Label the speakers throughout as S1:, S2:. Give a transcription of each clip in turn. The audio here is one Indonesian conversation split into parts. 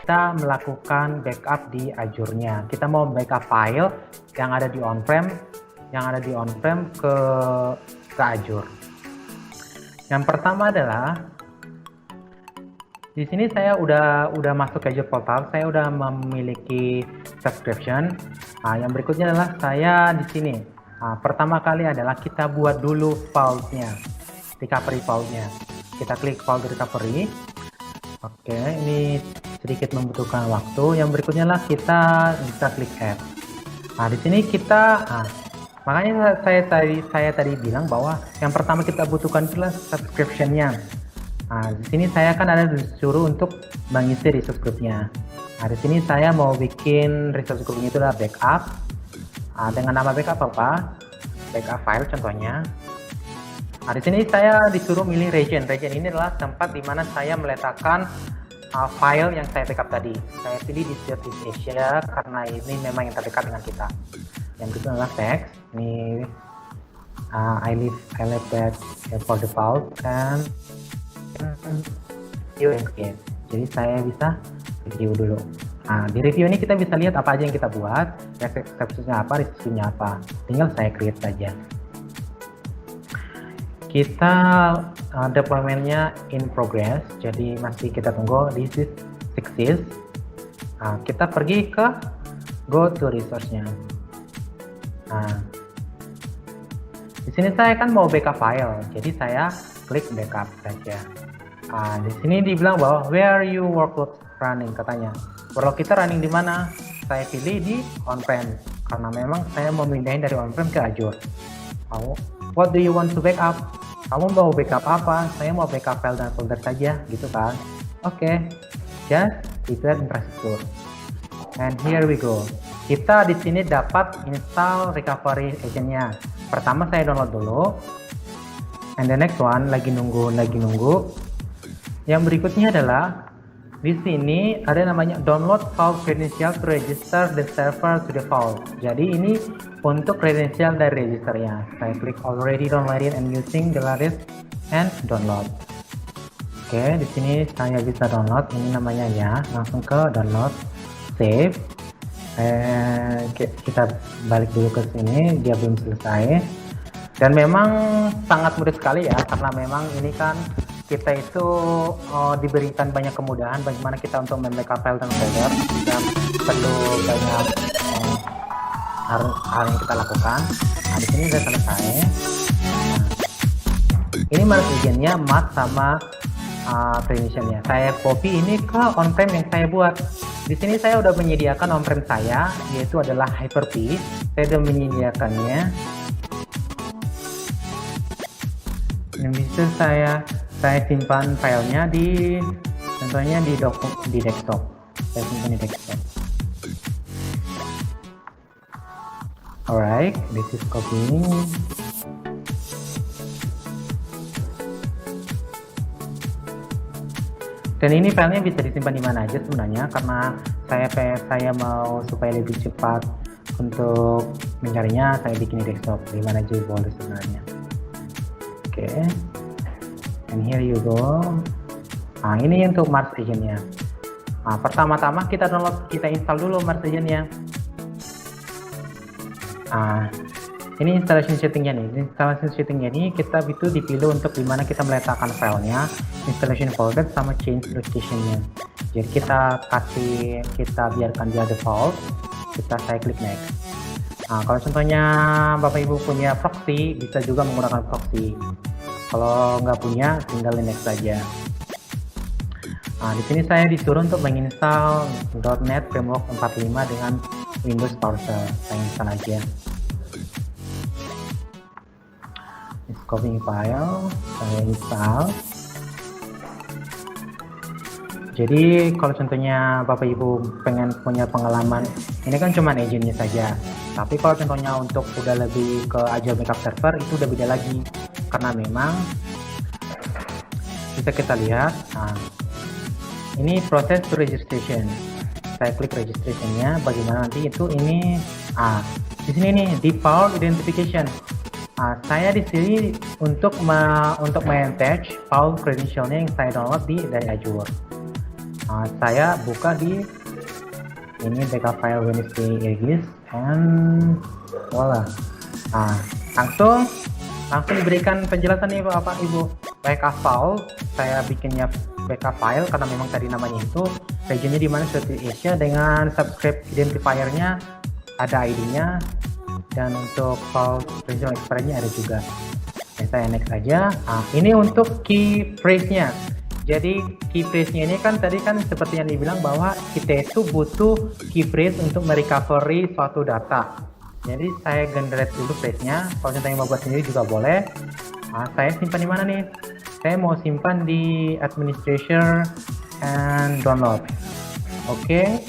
S1: kita melakukan backup di Azure-nya. Kita mau backup file yang ada di on-prem, ke Azure. Yang pertama adalah di sini saya udah masuk ke Azure Portal, saya udah memiliki subscription. Yang berikutnya adalah saya di sini. Pertama kali adalah kita buat dulu vault-nya, recovery vault-nya. Kita klik vault recovery. Oke, ini sedikit membutuhkan waktu. Yang berikutnya lah kita bisa klik add. Di sini kita, makanya saya tadi bilang bahwa yang pertama kita butuhkan adalah subscription-nya. Di sini saya kan ada disuruh untuk mengisi resource group-nya. Di sini saya mau bikin resource group-nya itu adalah backup. Dengan nama backup apa? Backup file contohnya. Di sini saya disuruh milih region. Region ini adalah tempat di mana saya meletakkan file yang saya backup tadi. Saya pilih di Southeast Asia karena ini memang yang terdekat dengan kita. Yang kedua adalah text. Ini I leave that for default and okay. Jadi saya bisa review dulu. Di review ini kita bisa lihat apa aja yang kita buat, exception-nya apa, restriction-nya apa. Tinggal saya create saja. Kita deployment-nya in progress, jadi masih kita tunggu. This is success. Kita pergi ke go to resource-nya. Di sini saya kan mau backup file, jadi saya klik backup saja. Di sini dibilang bahwa where you workload running, katanya. Workload kita running di mana? Saya pilih di on-prem karena memang saya mau pindahin dari on-prem ke Azure. What do you want to backup? Kamu mau backup apa? Saya mau backup file dan folder saja, gitu kan? Oke, just prepare infrastructure. And here we go. Kita di sini dapat install recovery agent-nya. Pertama saya download dulu. And the next one lagi nunggu. Yang berikutnya adalah di sini ada namanya download vault credential to register the server to the vault. Jadi ini untuk credential dari registernya. Saya klik already downloaded and using the latest and download. Oke, di sini saya bisa download. Ini namanya ya. Langsung ke download, save. Kita balik dulu ke sini. Dia belum selesai. Dan memang sangat mudah sekali ya, karena memang ini kan kita itu diberikan banyak kemudahan bagaimana kita untuk membackup file dan folder. Dan perlu banyak hal yang kita lakukan. Di sini sudah selesai. Ini merge agent-nya mat sama credential-nya. Saya copy ini ke on-prem yang saya buat. Di sini saya udah menyediakan on-prem saya, yaitu adalah Hyper-V. Saya udah menyediakannya. Yang bisa saya simpan filenya di, contohnya di desktop. Saya simpan di desktop. Alright, this is copying. Dan ini filenya bisa disimpan di mana aja sebenarnya, karena saya mau supaya lebih cepat untuk mencarinya, saya bikin di desktop, di mana aja boleh sebenarnya. Oke, and here you go. Ini untuk Mars agent-nya. Pertama-tama kita install dulu Mars agent-nya. Ini installation setting-nya nih. Installation setting-nya ini kita itu dipilih untuk dimana kita meletakkan filenya, installation folder sama change location-nya. Jadi kita biarkan dia default. Saya klik next. Kalau contohnya Bapak Ibu punya proxy, bisa juga menggunakan proxy. Kalau nggak punya, tinggal next saja. Di sini saya disuruh untuk menginstal .NET Framework 45 dengan Windows PowerShell. Saya install aja. Copy file, saya install. Jadi kalau contohnya Bapak Ibu pengen punya pengalaman, ini kan cuma agentnya saja. Tapi kalau contohnya untuk udah lebih ke Azure Backup Server, itu udah beda lagi. Karena memang bisa kita lihat, ini proses to registration. Saya klik registration-nya, bagaimana nanti itu ini, di sini nih default identification. Saya di sini untuk attach file credentialnya yang saya download dari Azure. Saya buka di ini backup file Wednesday Aegis, and voila. Langsung diberikan penjelasan nih Bapak Ibu. Backup file, saya bikinnya backup file karena memang tadi namanya itu regionnya di mana Southeast Asia, dengan subscribe identifier-nya ada ID-nya, dan untuk file regional expiry-nya ada juga. Saya next aja. Ini untuk key phrase-nya. Jadi key phrase-nya ini kan tadi kan seperti yang dibilang bahwa kita itu butuh key phrase untuk merecovery suatu data. Jadi saya generate dulu phrase-nya. Kalau contohnya mau buat sendiri juga boleh. Saya simpan di mana nih? Saya mau simpan di administrator and download. Oke,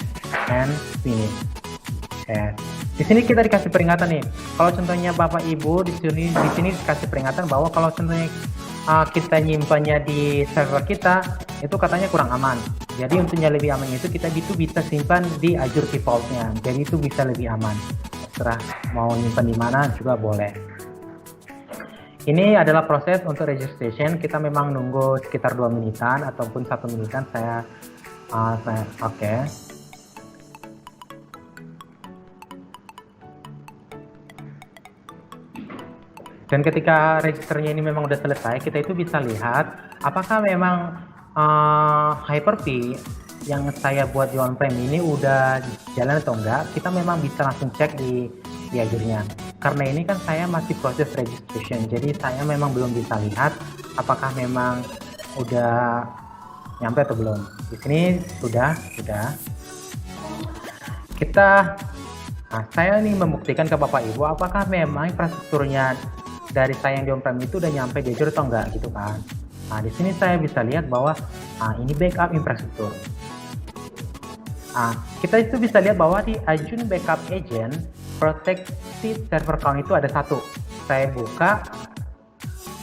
S1: and finish. Di sini kita dikasih peringatan nih. Kalau contohnya Bapak Ibu di sini dikasih peringatan bahwa kalau contohnya kita nyimpannya di server kita itu katanya kurang aman. Jadi untuknya lebih aman itu kita bisa simpan di Azure default-nya. Jadi itu bisa lebih aman. Terserah mau nyimpan di mana juga boleh. Ini adalah proses untuk registration. Kita memang nunggu sekitar 2 menitan ataupun 1 menitan. Saya oke. Dan ketika registernya ini memang udah selesai, kita itu bisa lihat apakah memang Hyper-V yang saya buat di on-prem ini udah jalan atau enggak. Kita memang bisa langsung cek di Azure-nya. Karena ini kan saya masih proses registration, jadi saya memang belum bisa lihat apakah memang udah nyampe atau belum. Di sini sudah. Saya nih membuktikan ke Bapak Ibu apakah memang infrastrukturnya dari saya yang di on-prem itu udah nyampe di Azure atau enggak gitu kan. Di sini saya bisa lihat bahwa ini backup infrastruktur. Kita itu bisa lihat bahwa di Azure Backup Agent Protected Server Count itu ada 1. Saya buka,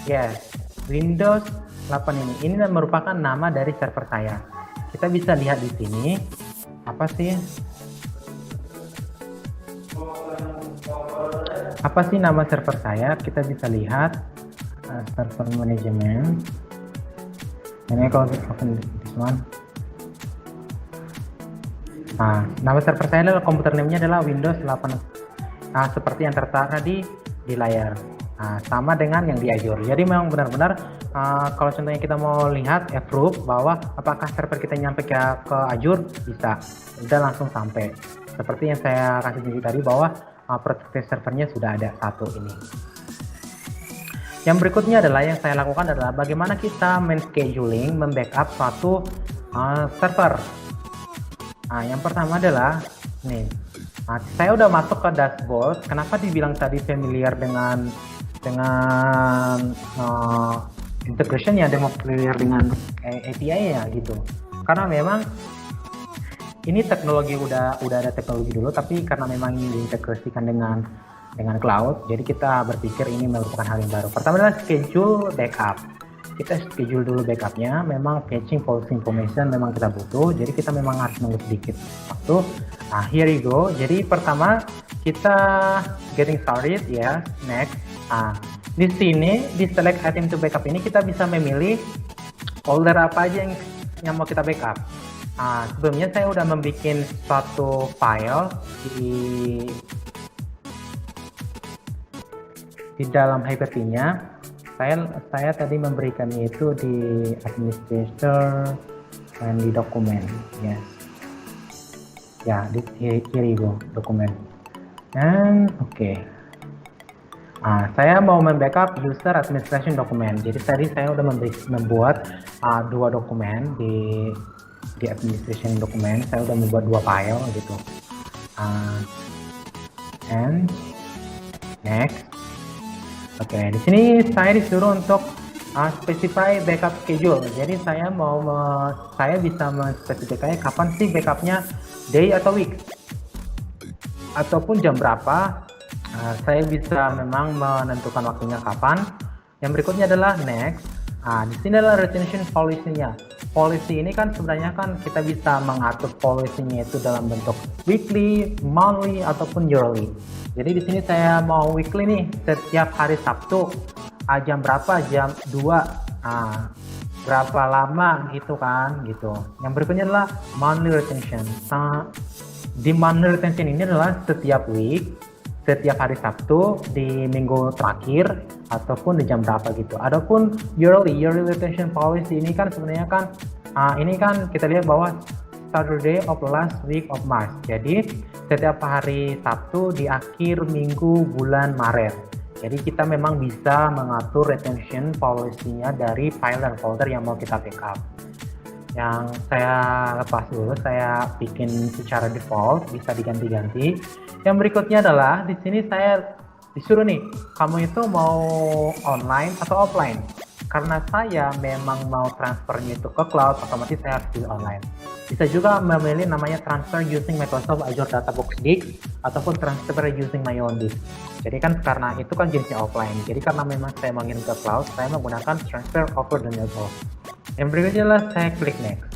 S1: yes, Windows 8 ini. Ini merupakan nama dari server saya. Kita bisa lihat di sini apa sih nama server saya. Kita bisa lihat server management. Ini kalau kita open this one. Nama server saya adalah, komputer name-nya adalah Windows 8. Seperti yang tertera di layar. Sama dengan yang di Azure. Jadi memang benar-benar kalau contohnya kita mau lihat approve bahwa apakah server kita nyampe ke Azure, bisa. Udah langsung sampai. Seperti yang saya kasih tunjuk tadi bahwa protected servernya sudah ada 1 ini. Yang berikutnya adalah yang saya lakukan adalah bagaimana kita men-scheduling, membackup suatu server. Yang pertama adalah nih. Saya udah masuk ke dashboard. Kenapa dibilang tadi familiar dengan integration ya, familiar dengan API ya gitu. Karena memang ini teknologi udah ada teknologi dulu, tapi karena memang ini diintegrasikan dengan cloud, jadi kita berpikir ini merupakan hal yang baru. Pertama adalah schedule backup. Kita schedule dulu backupnya. Memang fetching policy information memang kita butuh, jadi kita memang harus nunggu sedikit waktu. Here we go. Jadi pertama kita getting started ya, next. Di sini di select item to backup ini kita bisa memilih folder apa aja yang mau kita backup. Sebelumnya saya udah membuat suatu file di dalam Hyper-V-nya. Saya tadi memberikannya itu di administrator dan di dokumen, yes. Ya, here you go, dokumen. Dan oke. Saya mau membackup user administration dokumen. Jadi tadi saya udah membuat 2 dokumen di administration dokumen. Saya udah membuat 2 file gitu. And next. Oke, di sini saya disuruh untuk specify backup schedule. Jadi saya bisa menspesifikasikan kapan sih backupnya, day atau week, ataupun jam berapa. Saya bisa memang menentukan waktunya kapan. Yang berikutnya adalah next. Di sini adalah retention policy-nya. Policy ini kan sebenarnya kan kita bisa mengatur policy-nya itu dalam bentuk weekly, monthly, ataupun yearly. Jadi di sini saya mau weekly nih, setiap hari Sabtu jam berapa? Jam 2. berapa lama gitu kan gitu. Yang berikutnya adalah monthly retention. Di monthly retention ini adalah setiap week, setiap hari Sabtu di minggu terakhir ataupun di jam berapa gitu. Adapun yearly retention policy ini kan sebenarnya kan ini kan kita lihat bahwa Saturday of last week of March. Jadi setiap hari Sabtu di akhir minggu bulan Maret. Jadi kita memang bisa mengatur retention policy-nya dari file dan folder yang mau kita backup. Yang saya lepas dulu, saya bikin secara default, bisa diganti-ganti. Yang berikutnya adalah di sini saya disuruh nih, kamu itu mau online atau offline? Karena saya memang mau transfernya itu ke cloud, otomatis saya harus pilih online. Bisa juga memilih namanya transfer using Microsoft Azure Databox Disk ataupun transfer using my own disk. Jadi kan karena itu kan jenisnya offline. Jadi karena memang saya mau ngirim ke cloud, saya menggunakan transfer over the network. Yang berikutnya adalah saya klik next.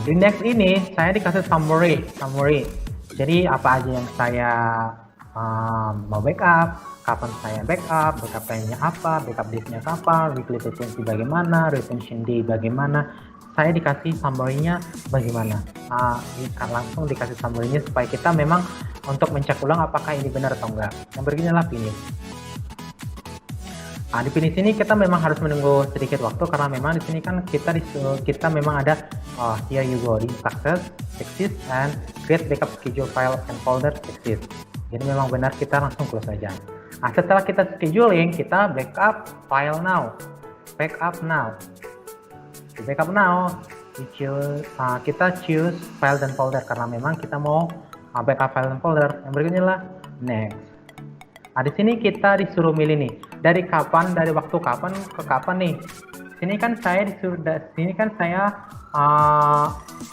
S1: Di next ini saya dikasih summary. Jadi apa aja yang saya mau backup, kapan saya backup time-nya apa, backup disk-nya kapan, weekly frequency bagaimana, retention day bagaimana. Saya dikasih summary-nya bagaimana. Langsung dikasih summary-nya supaya kita memang untuk mencek ulang apakah ini benar atau enggak. Yang berikutnya adalah finish. Di finish ini kita memang harus menunggu sedikit waktu karena memang di sini kan kita memang ada here you go di success and create backup schedule file and folder success. Jadi memang benar kita langsung close saja. Setelah kita scheduling, kita backup file now. Di backup now, kita choose file dan folder karena memang kita mau backup file dan folder. Yang berikutnya adalah next. Di sini kita disuruh milih nih, dari waktu kapan ke kapan nih. Sini kan saya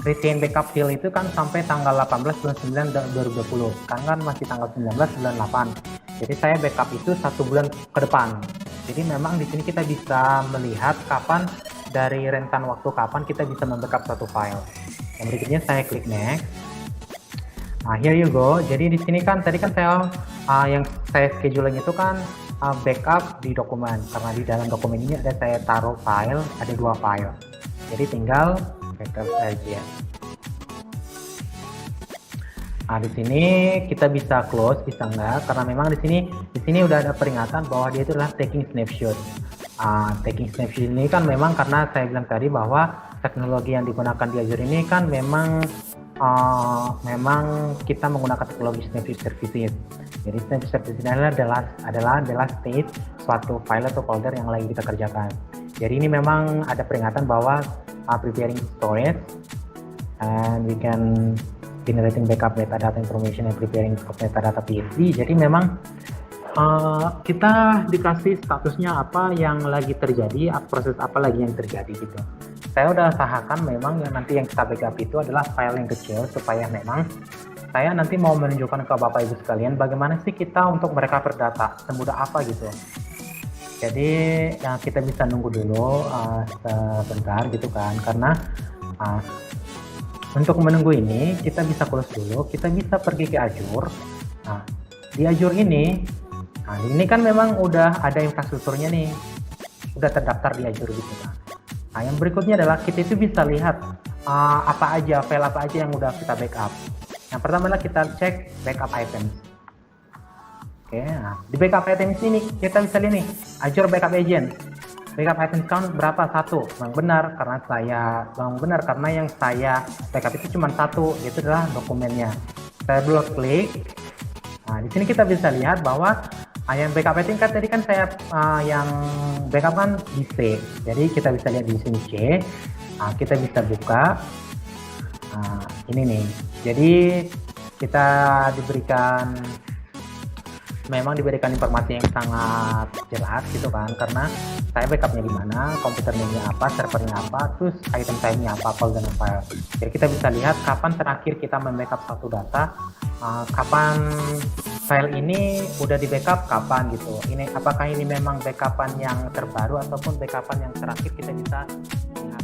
S1: retain backup file itu kan sampai tanggal 18 bulan 9 2020. Kan masih tanggal 19 bulan 8. Jadi saya backup itu 1 bulan ke depan. Jadi memang di sini kita bisa melihat kapan dari rentan waktu kapan kita bisa membackup satu file. Yang berikutnya saya klik next. Here you go. Jadi di sini kan tadi kan saya yang saya scheduling itu kan backup di dokumen. Karena di dalam dokumen ini ada saya taruh file, ada 2 file. Jadi tinggal backup saja. Di sini kita bisa close, bisa enggak? Karena memang di sini udah ada peringatan bahwa dia itu adalah taking snapshot. Taking snapshot ini kan memang karena saya bilang tadi bahwa teknologi yang digunakan di Azure ini kan memang kita menggunakan teknologi snapshot services. Jadi snapshot services adalah the last state suatu file atau folder yang lagi kita kerjakan. Jadi ini memang ada peringatan bahwa preparing storage and we can generating backup metadata information and preparing metadata PhD. Jadi memang kita dikasih statusnya apa yang lagi terjadi, proses apa lagi yang terjadi gitu. Saya udah usahakan memang yang nanti yang kita backup itu adalah file yang kecil supaya memang saya nanti mau menunjukkan ke Bapak Ibu sekalian bagaimana sih kita untuk merecover data, semudah apa gitu. Jadi kita bisa nunggu dulu sebentar gitu kan, karena untuk menunggu ini kita bisa close dulu, kita bisa pergi ke Azure. Di Azure ini kan memang udah ada infrastrukturnya nih, udah terdaftar di Azure gitu kan. Yang berikutnya adalah kita itu bisa lihat file apa aja yang udah kita backup. Yang pertama adalah kita cek backup items. Oke, di backup items ini kita bisa lihat nih Azure Backup Agent. Backup item count berapa? 1. Memang benar karena yang saya backup itu cuma 1, itu adalah dokumennya. Saya double klik. Di sini kita bisa lihat bahwa yang backup item kan tadi kan saya yang backup kan di C. Jadi kita bisa lihat di sini C. Kita bisa buka. Ini nih. Jadi kita diberikan informasi yang sangat jelas gitu kan, karena saya backupnya di mana, komputernya apa, servernya apa, terus item type-nya apa, folder file. Jadi kita bisa lihat kapan terakhir kita membackup satu data, kapan file ini udah di backup, kapan gitu. Apakah ini memang backupan yang terbaru ataupun backupan yang terakhir, kita bisa lihat.